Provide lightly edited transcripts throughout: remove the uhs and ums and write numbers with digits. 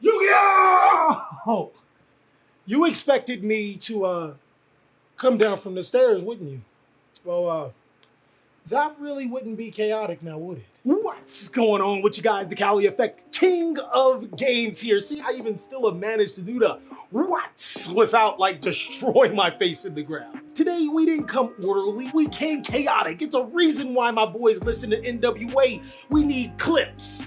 Yu-Gi-Oh! You expected me to come down from the stairs, wouldn't you? Well, that really wouldn't be chaotic now, would it? What's going on with you guys? TheCaliEffect, king of games here. See, I even still have managed to do the what's without like destroying my face in the ground. Today, we didn't come orderly, we came chaotic. It's a reason why my boys listen to NWA. We need clips,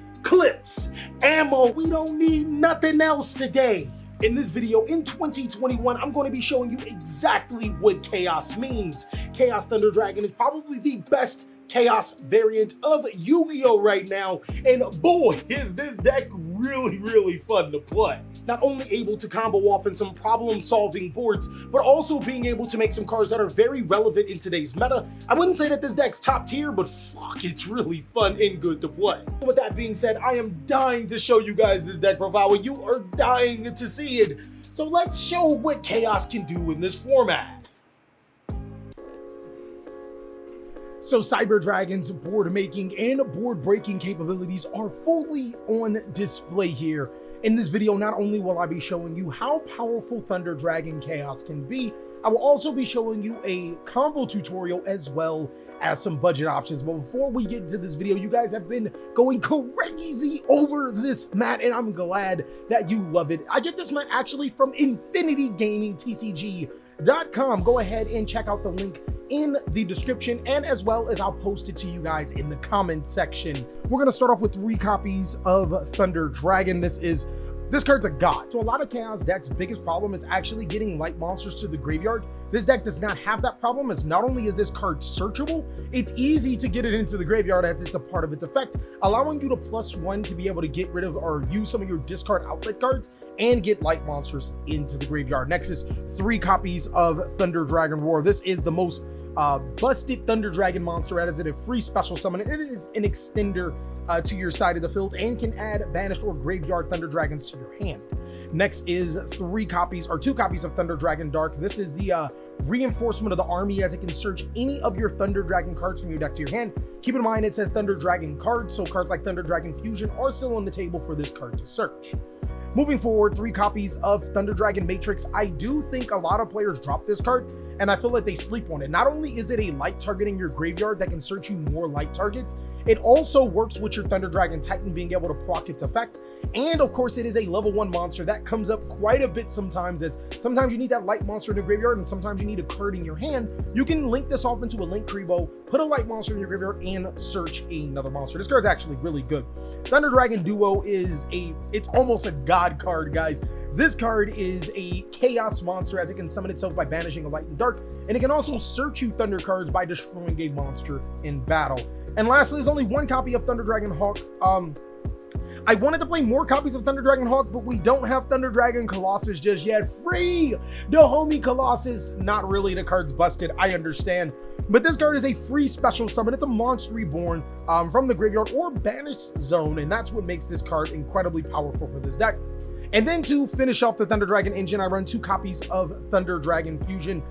ammo. We don't need nothing else today. In this video, in 2021, I'm going to be showing you exactly what Chaos means. Chaos Thunder Dragon is probably the best Chaos variant of Yu-Gi-Oh! Right now, and boy, is this deck really fun to play. Not only able to combo off in some problem-solving boards, but also being able to make some cards that are very relevant in today's meta. I wouldn't say that this deck's top tier, but fuck, it's really fun and good to play. With that being said, I am dying to show you guys this deck profile, and you are dying to see it. So let's show what Chaos can do in this format. So Cyber Dragon's board making and board breaking capabilities are fully on display here. In this video, not only will I be showing you how powerful Thunder Dragon Chaos can be, I will also be showing you a combo tutorial as well as some budget options. But before we get into this video, you guys have been going crazy over this mat, and I'm glad that you love it. I get this mat actually from Infinity Gaming TCG.com. Go ahead and check out the link in the description, and as well as I'll post it to you guys in the comment section. We're gonna start off with 3 copies of Thunder Dragon. This card's a god. So a lot of Chaos decks' biggest problem is actually getting light monsters to the graveyard. This deck does not have that problem, as not only is this card searchable, it's easy to get it into the graveyard as it's a part of its effect, allowing you to +1 to be able to get rid of or use some of your discard outlet cards and get light monsters into the graveyard. Next is 3 copies of Thunder Dragon Roar. This is the most busted Thunder Dragon monster, as it is a free special summon. It is an extender to your side of the field and can add banished or graveyard Thunder Dragons to your hand. Next is 2 copies of Thunder Dragon Dark. This is the reinforcement of the army, as it can search any of your Thunder Dragon cards from your deck to your hand. Keep in mind it says Thunder Dragon cards, so cards like Thunder Dragon Fusion are still on the table for this card to search. Moving forward, 3 copies of Thunder Dragon Matrix. I do think a lot of players drop this card, and I feel like they sleep on it. Not only is it a light targeting your graveyard that can search you more light targets, it also works with your Thunder Dragon Titan being able to proc its effect. And of course, it is a level 1 monster that comes up quite a bit sometimes, as sometimes you need that light monster in the graveyard and sometimes you need a card in your hand. You can link this off into a Link Kribo, put a light monster in your graveyard, and search another monster. This card's actually really good. Thunder Dragon Duo it's almost a god card, guys. This card is a chaos monster, as it can summon itself by banishing a light and dark, and it can also search you Thunder cards by destroying a monster in battle. And lastly, there's only 1 copy of Thunder Dragon Hawk. I wanted to play more copies of Thunder Dragon Hawk, but we don't have Thunder Dragon Colossus just yet. Free the homie Colossus. Not really, the card's busted, I understand. But this card is a free special summon. It's a monster reborn from the graveyard or banished zone, and that's what makes this card incredibly powerful for this deck. And then to finish off the Thunder Dragon engine, I run 2 copies of Thunder Dragon Fusion.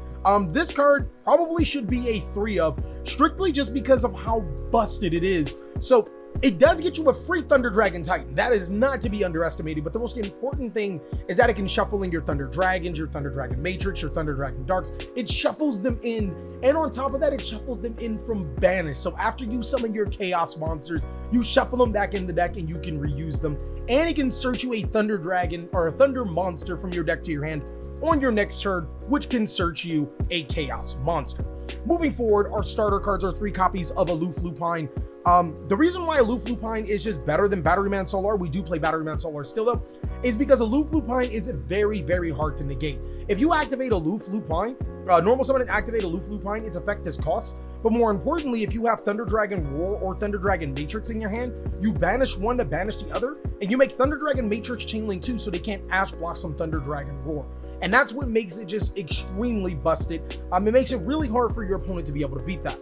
This card probably should be a 3 of, strictly just because of how busted it is. So it does get you a free Thunder Dragon Titan. That is not to be underestimated, but the most important thing is that it can shuffle in your Thunder Dragons, your Thunder Dragon Matrix, your Thunder Dragon Darks. It shuffles them in, and on top of that, it shuffles them in from banish. So after you summon your Chaos monsters, you shuffle them back in the deck and you can reuse them. And it can search you a Thunder Dragon or a Thunder monster from your deck to your hand on your next turn, which can search you a Chaos monster. Moving forward, our starter cards are 3 copies of Aloof Lupine. The reason why Aloof Lupine is just better than Batteryman Solar, we do play Batteryman Solar still though, is because Aloof Lupine is very hard to negate. If you activate Aloof Lupine, normal summon and activate Aloof Lupine, its effect is cost. But more importantly, if you have Thunder Dragon Roar or Thunder Dragon Matrix in your hand, you banish one to banish the other, and you make Thunder Dragon Matrix Chainlink 2 so they can't Ash block some Thunder Dragon Roar. And that's what makes it just extremely busted. It makes it really hard for your opponent to be able to beat that.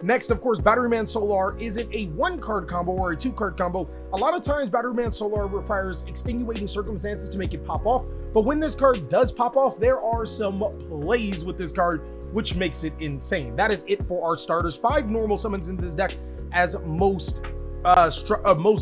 Next, of course, Batteryman Solar isn't a 1-card combo or a 2-card combo. A lot of times, Batteryman Solar requires extenuating circumstances to make it pop off, but when this card does pop off, there are some plays with this card, which makes it insane. That is it for our starters. 5 normal summons in this deck, as most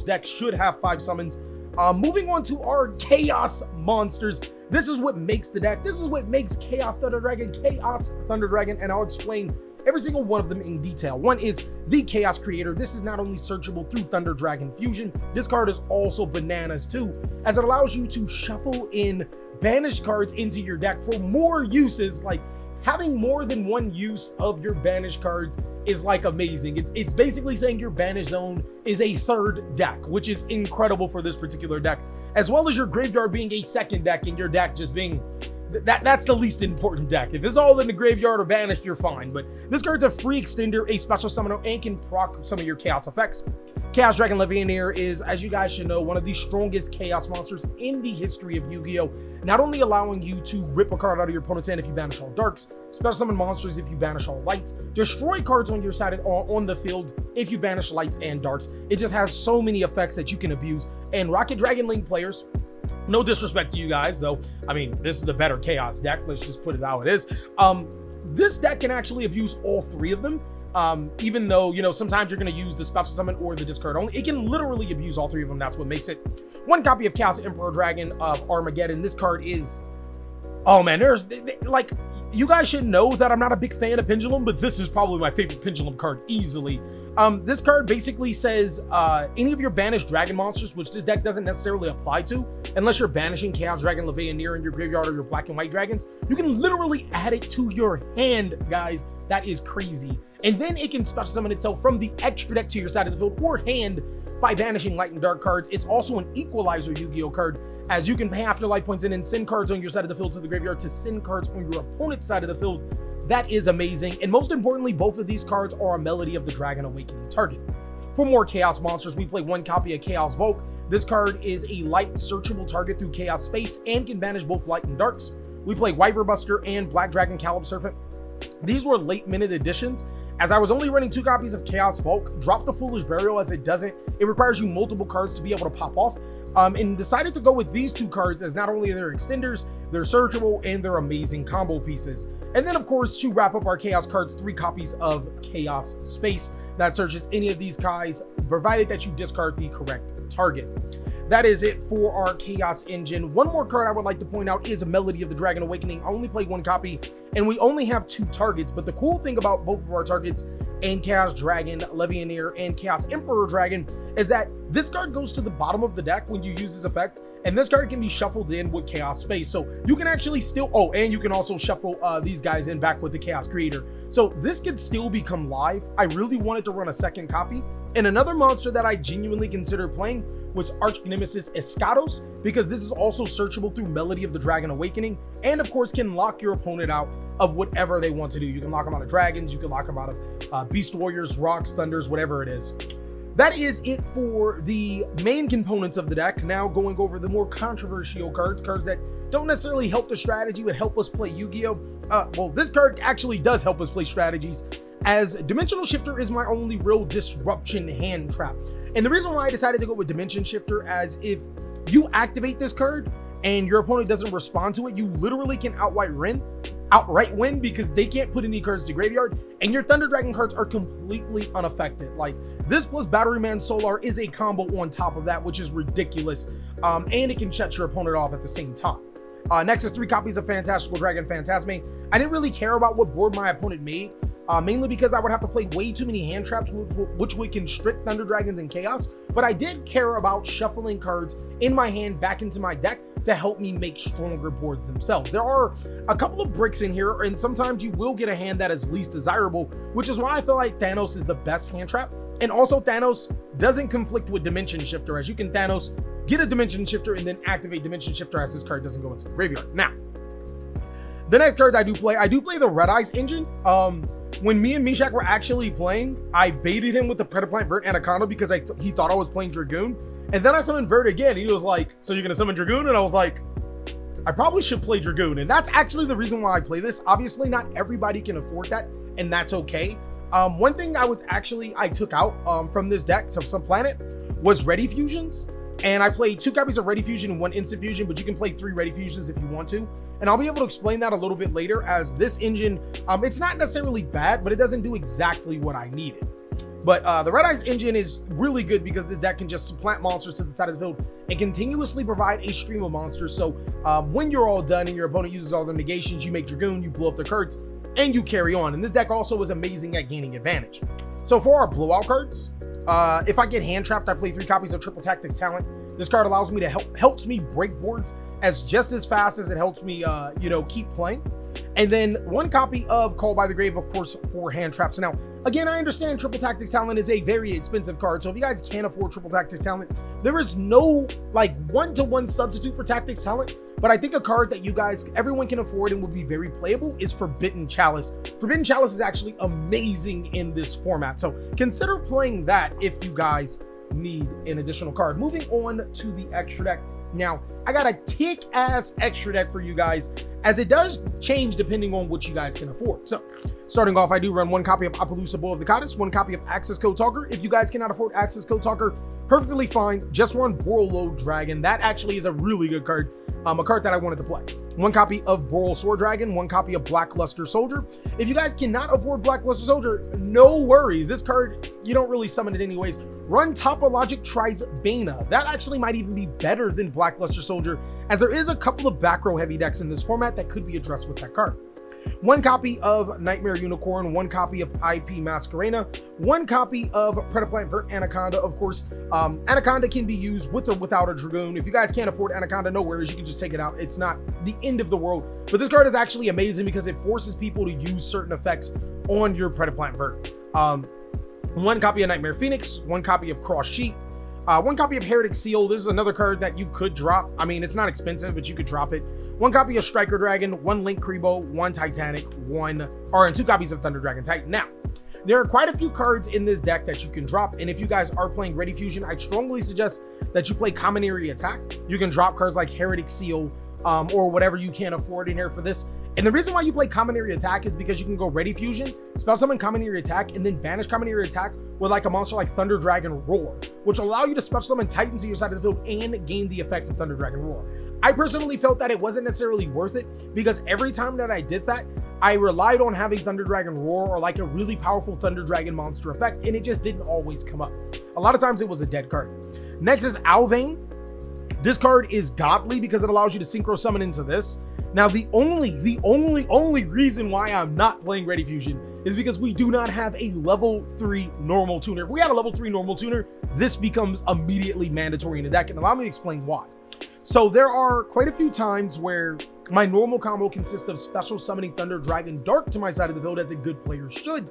decks should have 5 summons. Moving on to our Chaos monsters. This is what makes the deck. This is what makes Chaos Thunder Dragon, and I'll explain every single one of them in detail. One is the Chaos Creator. This is not only searchable through Thunder Dragon Fusion, this card is also bananas too, as it allows you to shuffle in banished cards into your deck for more uses. Like, having more than one use of your banished cards is like amazing. It's basically saying your banished zone is a third deck, which is incredible for this particular deck, as well as your graveyard being a second deck and your deck just being that's the least important deck. If it's all in the graveyard or banished, you're fine. But this card's a free extender, a special summoner, and can proc some of your chaos effects. Chaos Dragon Levianeer is, as you guys should know, one of the strongest chaos monsters in the history of Yu-Gi-Oh! Not only allowing you to rip a card out of your opponent's hand if you banish all darks, special summon monsters if you banish all lights, destroy cards on your side on the field if you banish lights and darks. It just has so many effects that you can abuse. And Rocket Dragon Link players, no disrespect to you guys, though, I mean, this is the better chaos deck. Let's just put it how it is. This deck can actually abuse all three of them. Even though, you know, sometimes you're going to use the special summon or the discard only, it can literally abuse all three of them. That's what makes it. One copy of Chaos Emperor Dragon of Armageddon. This card is, oh man, like, you guys should know that I'm not a big fan of Pendulum, but this is probably my favorite Pendulum card easily. This card basically says any of your banished dragon monsters, which this deck doesn't necessarily apply to, unless you're banishing Chaos Dragon Levianeer in your graveyard or your black and white dragons, you can literally add it to your hand, guys. That is crazy. And then it can special summon itself from the extra deck to your side of the field or hand by banishing light and dark cards. It's also an equalizer Yu-Gi-Oh card, as you can pay after life points in and send cards on your side of the field to the graveyard to send cards on your opponent's side of the field. That is amazing. And most importantly, both of these cards are a Melody of the Dragon Awakening target. For more Chaos monsters, we play one copy of Chaos Volk. This card is a light searchable target through Chaos Space and can banish both light and darks. We play Wyver Buster and Black Dragon Caleb Serpent. These were late minute additions, as I was only running 2 copies of Chaos Volk, dropped the Foolish Burial as it requires you multiple cards to be able to pop off, and decided to go with these 2 cards as not only they're extenders, they're searchable, and they're amazing combo pieces. And then of course, to wrap up our Chaos cards, 3 copies of Chaos Space that searches any of these guys, provided that you discard the correct target. That is it for our Chaos engine. One more card I would like to point out is a Melody of the Dragon Awakening. I only played 1 copy, and we only have 2 targets, but the cool thing about both of our targets and Chaos Dragon Levianeer and Chaos Emperor Dragon is that this card goes to the bottom of the deck when you use this effect, and this card can be shuffled in with Chaos Space. So you can actually still, oh, and you can also shuffle these guys in back with the Chaos Creator. So this could still become live. I really wanted to run a 2nd copy. And another monster that I genuinely considered playing was Arch Nemesis Escados, because this is also searchable through Melody of the Dragon Awakening, and of course can lock your opponent out of whatever they want to do. You can lock them out of dragons, you can lock them out of Beast Warriors, Rocks, Thunders, whatever it is. That is it for the main components of the deck. Now going over the more controversial cards that don't necessarily help the strategy but help us play Yu-Gi-Oh! Well, this card actually does help us play strategies, as Dimensional Shifter is my only real disruption hand trap. And the reason why I decided to go with Dimension Shifter, as if you activate this card and your opponent doesn't respond to it, you literally can outright win, because they can't put any cards to graveyard, and your Thunder Dragon cards are completely unaffected. Like, this plus Batteryman Solar is a combo on top of that, which is ridiculous, and it can shut your opponent off at the same time. Next is 3 copies of Fantastical Dragon Phantasme. I didn't really care about what board my opponent made, mainly because I would have to play way too many hand traps, which would constrict Thunder Dragons and Chaos, but I did care about shuffling cards in my hand back into my deck to help me make stronger boards themselves. There are a couple of bricks in here, and sometimes you will get a hand that is least desirable, which is why I feel like Thanos is the best hand trap. And also Thanos doesn't conflict with Dimension Shifter, as you can Thanos, get a Dimension Shifter, and then activate Dimension Shifter as this card doesn't go into the graveyard. Now, the next cards I do play the Red Eyes engine. When me and Meshach were actually playing, I baited him with the Predaplant Vert Anaconda because he thought I was playing Dragoon. And then I summoned Vert again. He was like, so you're going to summon Dragoon? And I was like, I probably should play Dragoon. And that's actually the reason why I play this. Obviously, not everybody can afford that, and that's okay. One thing I took out from this deck, so some Planet, was Ready Fusions. And I played 2 copies of Ready Fusion and 1 Instant Fusion, but you can play 3 Ready Fusions if you want to. And I'll be able to explain that a little bit later, as this engine, it's not necessarily bad, but it doesn't do exactly what I needed. But the Red Eyes engine is really good because this deck can just supplant monsters to the side of the field and continuously provide a stream of monsters. So when you're all done and your opponent uses all their negations, you make Dragoon, you blow up their cards, and you carry on. And this deck also is amazing at gaining advantage. So for our blowout cards, if I get hand trapped, I play 3 copies of Triple Tactics Talent. This card allows me to helps me break boards just as fast as it helps me, keep playing. And then 1 copy of Call by the Grave, of course, for hand traps. Now, again, I understand Triple Tactics Talent is a very expensive card, so if you guys can't afford Triple Tactics Talent, there is no like one-to-one substitute for Tactics Talent. But I think a card that everyone can afford and would be very playable is Forbidden Chalice. Forbidden Chalice is actually amazing in this format, so consider playing that if you guys need an additional card. Moving on to the extra deck. Now, I got a tick-ass extra deck for you guys, as it does change depending on what you guys can afford. So, starting off, I do run 1 copy of Appaloosa Bull of the Goddess, 1 copy of Access Code Talker. If you guys cannot afford Access Code Talker, perfectly fine. Just run Borreload Dragon. That actually is a really good card, a card that I wanted to play. 1 copy of Boral Sword Dragon, 1 copy of Blackluster Soldier. If you guys cannot afford Blackluster Soldier, no worries. This card, you don't really summon it anyways. Run Topologic Tries Bana. That actually might even be better than Blackluster Soldier, as there is a couple of back row heavy decks in this format that could be addressed with that card. 1 copy of Nightmare Unicorn, 1 copy of IP Masquerena, 1 copy of Predaplant Vert Anaconda. Of course, Anaconda can be used with or without a Dragoon. If you guys can't afford Anaconda, no worries, you can just take it out. It's not the end of the world. But this card is actually amazing because it forces people to use certain effects on your Predaplant Vert. 1 copy of Nightmare Phoenix, 1 copy of Cross Sheep, 1 copy of Heretic Seal. This is another card that you could drop. I mean, it's not expensive, but you could drop it. 1 copy of Striker Dragon, 1 Link Kribo, 1 Titanic, and 2 copies of Thunder Dragon Titan. Now, there are quite a few cards in this deck that you can drop, and if you guys are playing Ready Fusion, I strongly suggest that you play Commandery Attack. You can drop cards like Heretic Seal, or whatever you can afford in here for this. And the reason why you play Commandery Attack is because you can go Ready Fusion, spell summon Commandery Attack, and then banish Commandery Attack with like a monster like Thunder Dragon Roar, which will allow you to special summon Titans to your side of the field and gain the effect of Thunder Dragon Roar. I personally felt that it wasn't necessarily worth it because every time that I did that, I relied on having Thunder Dragon Roar or like a really powerful Thunder Dragon monster effect, and it just didn't always come up. A lot of times it was a dead card. Next is Alvain. This card is godly because it allows you to synchro summon into this. Now, the only reason why I'm not playing Ready Fusion is because we do not have a level 3 normal tuner. If we had a level 3 normal tuner, this becomes immediately mandatory in the deck, and allow me to explain why. So there are quite a few times where my normal combo consists of special summoning Thunder Dragon Dark to my side of the field, as a good player should.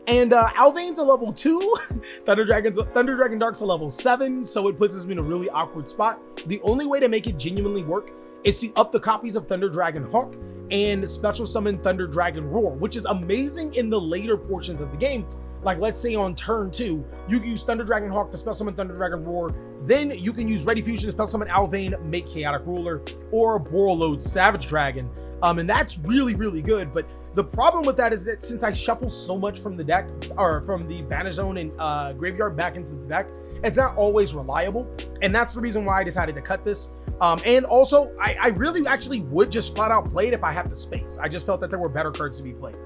And Alvain's a level 2, Thunder Dragon Dark's a level 7, so it puts me in a really awkward spot. The only way to make it genuinely work is to up the copies of Thunder Dragon Hawk and special summon Thunder Dragon Roar, which is amazing in the later portions of the game. Like, let's say on turn 2, you can use Thunder Dragon Hawk to special summon Thunder Dragon Roar. Then you can use Ready Fusion to special summon Alvain, make Chaotic Ruler, or Borreload Savage Dragon. And that's really, really good. But the problem with that is that since I shuffle so much from the deck, or from the Banish Zone and Graveyard back into the deck, it's not always reliable. And that's the reason why I decided to cut this. And also, I really actually would just flat out play it if I had the space. I just felt that there were better cards to be played.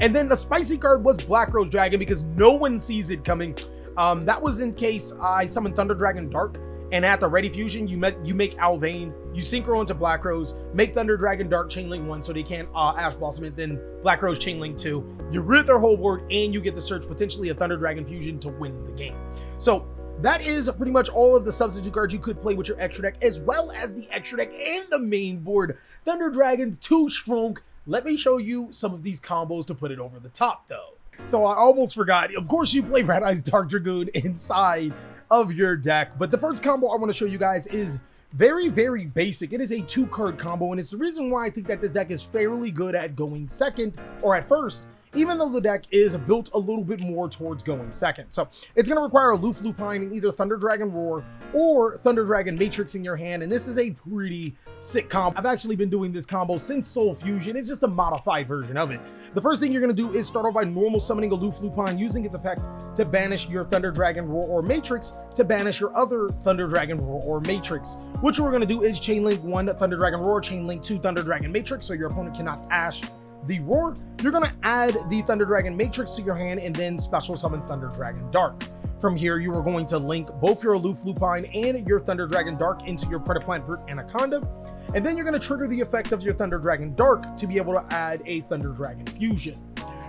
And then the spicy card was Black Rose Dragon because no one sees it coming. That was in case I summoned Thunder Dragon Dark, and at the Ready Fusion, you make Alvain, you synchro into Black Rose, make Thunder Dragon Dark Chainlink 1 so they can't Ash Blossom it, then Black Rose Chainlink 2. You rid their whole board, and you get to search potentially a Thunder Dragon Fusion to win the game. So that is pretty much all of the substitute cards you could play with your extra deck, as well as the extra deck and the main board. Thunder Dragon's too strong. Let me show you some of these combos to put it over the top, though. So I almost forgot. Of course, you play Red Eyes Dark Dragoon inside of your deck, but the first combo I want to show you guys is very, very basic. It is a 2-card combo, and it's the reason why I think that this deck is fairly good at going second, or at first, even though the deck is built a little bit more towards going second. So it's going to require a Loof Lupine and either Thunder Dragon Roar or Thunder Dragon Matrix in your hand, and this is a pretty sick combo. I've actually been doing this combo since Soul Fusion. It's just a modified version of it. The first thing you're going to do is start off by normal summoning a Loof Lupine, using its effect to banish your Thunder Dragon Roar or Matrix to banish your other Thunder Dragon Roar or Matrix. What we're going to do is Chainlink 1 Thunder Dragon Roar, Chainlink 2 Thunder Dragon Matrix, so your opponent cannot Ash the Roar, you're going to add the Thunder Dragon Matrix to your hand and then special summon Thunder Dragon Dark. From here, you are going to link both your Aloof Lupine and your Thunder Dragon Dark into your Predaplant Fruit Anaconda, and then you're going to trigger the effect of your Thunder Dragon Dark to be able to add a Thunder Dragon Fusion.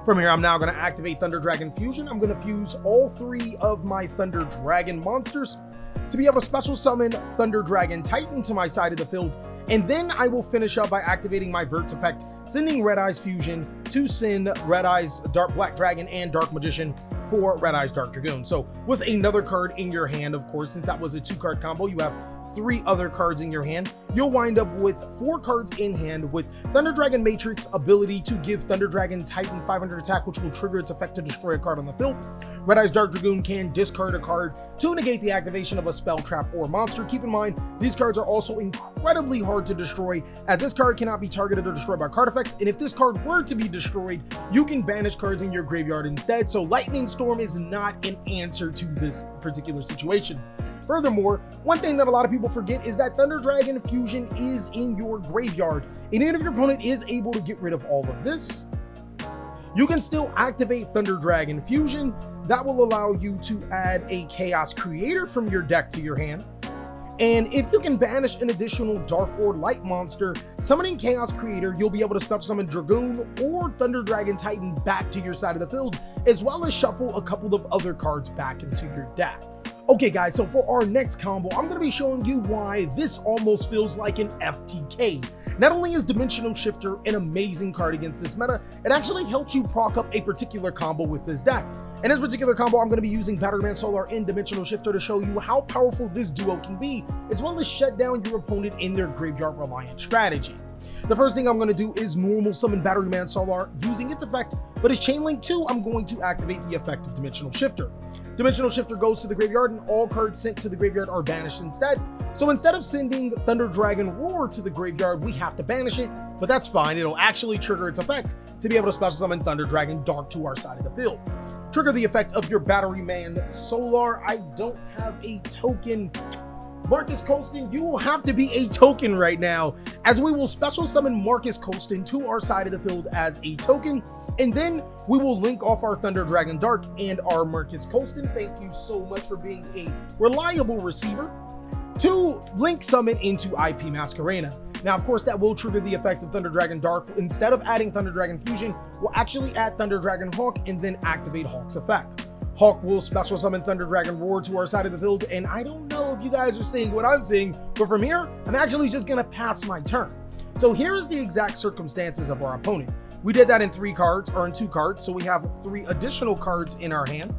From here, I'm now going to activate Thunder Dragon Fusion. I'm going to fuse all 3 of my Thunder Dragon monsters to be able to special summon Thunder Dragon Titan to my side of the field, and then I will finish up by activating my Vert's effect, sending Red Eyes Fusion to send Red Eyes Dark Black Dragon and Dark Magician for Red Eyes Dark Dragoon. So with another card in your hand, of course, since that was a 2-card combo, you have 3 other cards in your hand. You'll wind up with 4 cards in hand with Thunder Dragon Matrix ability to give Thunder Dragon Titan 500 attack, which will trigger its effect to destroy a card on the field. Red Eyes Dark Dragoon can discard a card to negate the activation of a spell, trap, or monster. Keep in mind, these cards are also incredibly hard to destroy, as this card cannot be targeted or destroyed by card effects, and if this card were to be destroyed, you can banish cards in your graveyard instead, so Lightning Storm is not an answer to this particular situation. Furthermore, one thing that a lot of people forget is that Thunder Dragon Fusion is in your graveyard, and even if your opponent is able to get rid of all of this, you can still activate Thunder Dragon Fusion. That will allow you to add a Chaos Creator from your deck to your hand. And if you can banish an additional Dark or Light monster, summoning Chaos Creator, you'll be able to special summon Dragoon or Thunder Dragon Titan back to your side of the field, as well as shuffle a couple of other cards back into your deck. Okay guys, so for our next combo, I'm going to be showing you why this almost feels like an FTK. Not only is Dimensional Shifter an amazing card against this meta, it actually helps you proc up a particular combo with this deck. In this particular combo, I'm going to be using Batteryman Solar and Dimensional Shifter to show you how powerful this duo can be, as well as shut down your opponent in their graveyard reliant strategy. The first thing I'm going to do is normal summon Batteryman Solar using its effect, but as Chain Link 2, I'm going to activate the effect of Dimensional Shifter. Dimensional Shifter goes to the graveyard and all cards sent to the graveyard are banished instead. So instead of sending Thunder Dragon Roar to the graveyard, we have to banish it, but that's fine. It'll actually trigger its effect to be able to special summon Thunder Dragon Dark to our side of the field. Trigger the effect of your Batteryman Solar. I don't have a token. Marcus Colston, you will have to be a token right now, as we will special summon Marcus Colston to our side of the field as a token, and then we will link off our Thunder Dragon Dark and our Marcus Colston. Thank you so much for being a reliable receiver, to link summon into IP Masquerena. Now, of course, that will trigger the effect of Thunder Dragon Dark. Instead of adding Thunder Dragon Fusion, we'll actually add Thunder Dragon Hawk and then activate Hawk's effect. Hawk will special summon Thunder Dragon Roar to our side of the field, and I don't know if you guys are seeing what I'm seeing, but from here, I'm actually just gonna pass my turn. So here is the exact circumstances of our opponent. We did that in 3 cards, or in 2 cards, so we have 3 additional cards in our hand.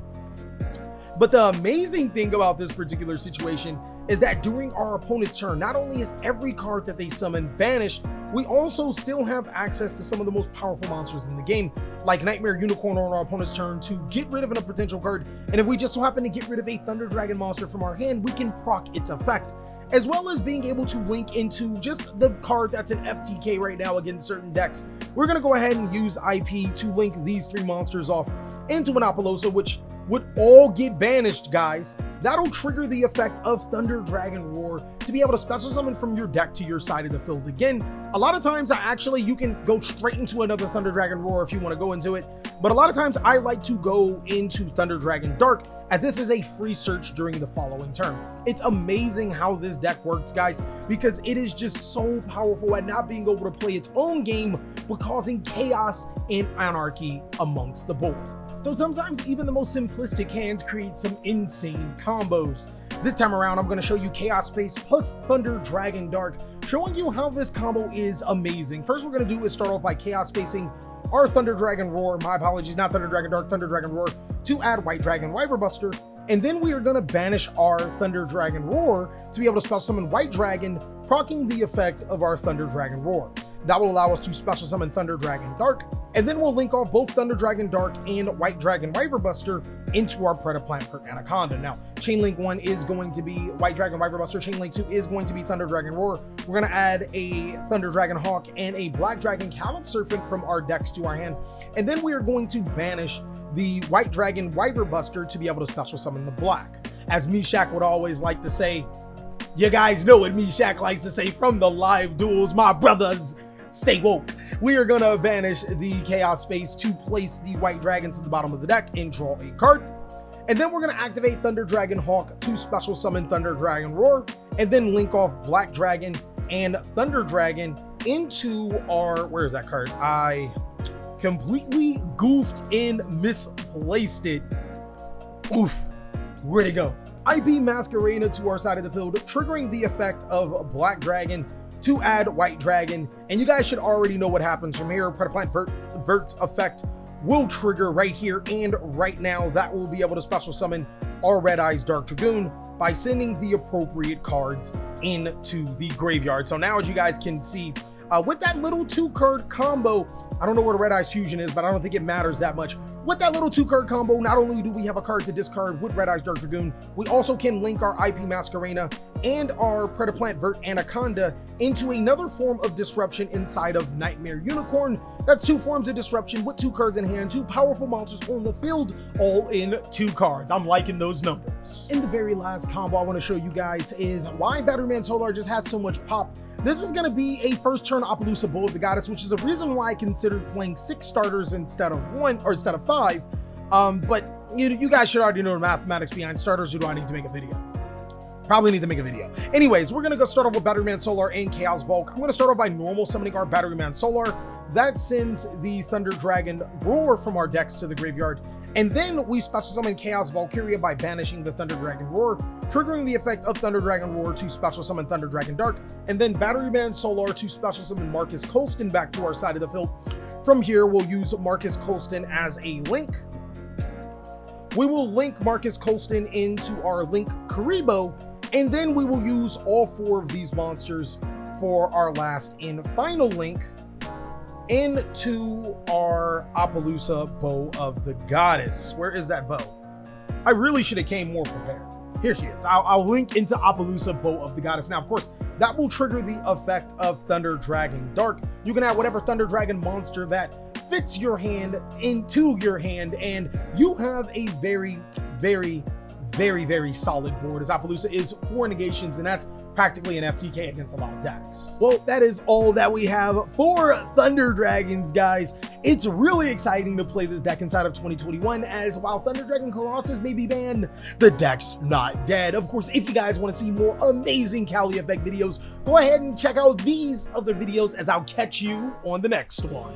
But the amazing thing about this particular situation is that during our opponent's turn, not only is every card that they summon banished, we also still have access to some of the most powerful monsters in the game, like Nightmare Unicorn on our opponent's turn to get rid of a potential card, and if we just so happen to get rid of a Thunder Dragon monster from our hand, we can proc its effect, as well as being able to link into just the card that's an FTK right now against certain decks. We're going to go ahead and use IP to link these 3 monsters off into an Apollosa, which would all get banished, guys. That'll trigger the effect of Thunder Dragon Roar to be able to special summon from your deck to your side of the field again. A lot of times, you can go straight into another Thunder Dragon Roar if you want to go into it, but a lot of times I like to go into Thunder Dragon Dark, as this is a free search during the following turn. It's amazing how this deck works, guys, because it is just so powerful at not being able to play its own game, but causing chaos and anarchy amongst the board. So sometimes even the most simplistic hands create some insane combos. This time around, I'm going to show you Chaos Space plus Thunder Dragon Dark, showing you how this combo is amazing. First, we're going to do is start off by Chaos Spacing our Thunder Dragon Roar, my apologies, not Thunder Dragon Dark, Thunder Dragon Roar, to add White Dragon Wyverbuster. And then we are going to banish our Thunder Dragon Roar to be able to special summon White Dragon, proccing the effect of our Thunder Dragon Roar. That will allow us to special summon Thunder Dragon Dark, and then we'll link off both Thunder Dragon Dark and White Dragon Wyverbuster into our Predaplant Fruit Anaconda. Now, Chain Link 1 is going to be White Dragon Wyverbuster, Chain Link 2 is going to be Thunder Dragon Roar. We're going to add a Thunder Dragon Hawk and a Black Dragon Calip Serpent from our decks to our hand, and then we are going to banish the White Dragon Wyverbuster to be able to special summon the black. As Meshach would always like to say, you guys know what Meshach likes to say from the live duels, my brothers. stay woke. We are gonna banish the chaos space to place the white dragons at the bottom of the deck and draw a card. And then we're gonna activate Thunder Dragon Hawk to special summon Thunder Dragon Roar, and then link off Black Dragon and Thunder Dragon into our, where is that card? I completely goofed and misplaced it. Oof, where'd it go? IP Masquerena to our side of the field, triggering the effect of Black Dragon to add White Dragon. And you guys should already know what happens from here. Predaplant Vert's effect will trigger right here and right now. That will be able to special summon our Red Eyes Dark Dragoon by sending the appropriate cards into the graveyard. So now, as you guys can see, with that little 2-card combo, I don't know where the Red Eyes Fusion is, but I don't think it matters that much. With that little 2-card combo, not only do we have a card to discard with Red Eyes Dark Dragoon, we also can link our IP Masquerena and our Predaplant Vert Anaconda into another form of disruption inside of Nightmare Unicorn. That's 2 forms of disruption with 2 cards in hand, 2 powerful monsters on the field, all in 2 cards. I'm liking those numbers. And the very last combo I want to show you guys is why Batteryman Solar just has so much pop. This is going to be a first turn Appaloosa Bow of the Goddess, which is a reason why I considered playing 6 starters instead of 1, or instead of 5. But you guys should already know the mathematics behind starters, or do I need to make a video? Probably need to make a video. Anyways, we're going to go start off with Batteryman Solar and Chaos Volk. I'm going to start off by normal summoning our Batteryman Solar. That sends the Thunder Dragon Roar from our decks to the graveyard. And then we special summon Chaos Valkyria by banishing the Thunder Dragon Roar, triggering the effect of Thunder Dragon Roar to special summon Thunder Dragon Dark, and then Batteryman Solar to special summon Marcus Colston back to our side of the field. From here, we'll use Marcus Colston as a link. We will link Marcus Colston into our Link Karibo, and then we will use all 4 of these monsters for our last and final link into our Appaloosa Bow of the Goddess. Where is that bow? I really should have came more prepared. Here she is. I'll link into Appaloosa Bow of the Goddess. Now, of course, that will trigger the effect of Thunder Dragon Dark. You can add whatever Thunder Dragon monster that fits your hand into your hand, and you have a very, very, very, very solid board, as Appaloosa is 4 negations, and that's practically an FTK against a lot of decks. Well, that is all that we have for Thunder Dragons, guys. It's really exciting to play this deck inside of 2021, as while Thunder Dragon Colossus may be banned, the deck's not dead. Of course, if you guys want to see more amazing TheCaliEffect videos, go ahead and check out these other videos, as I'll catch you on the next one.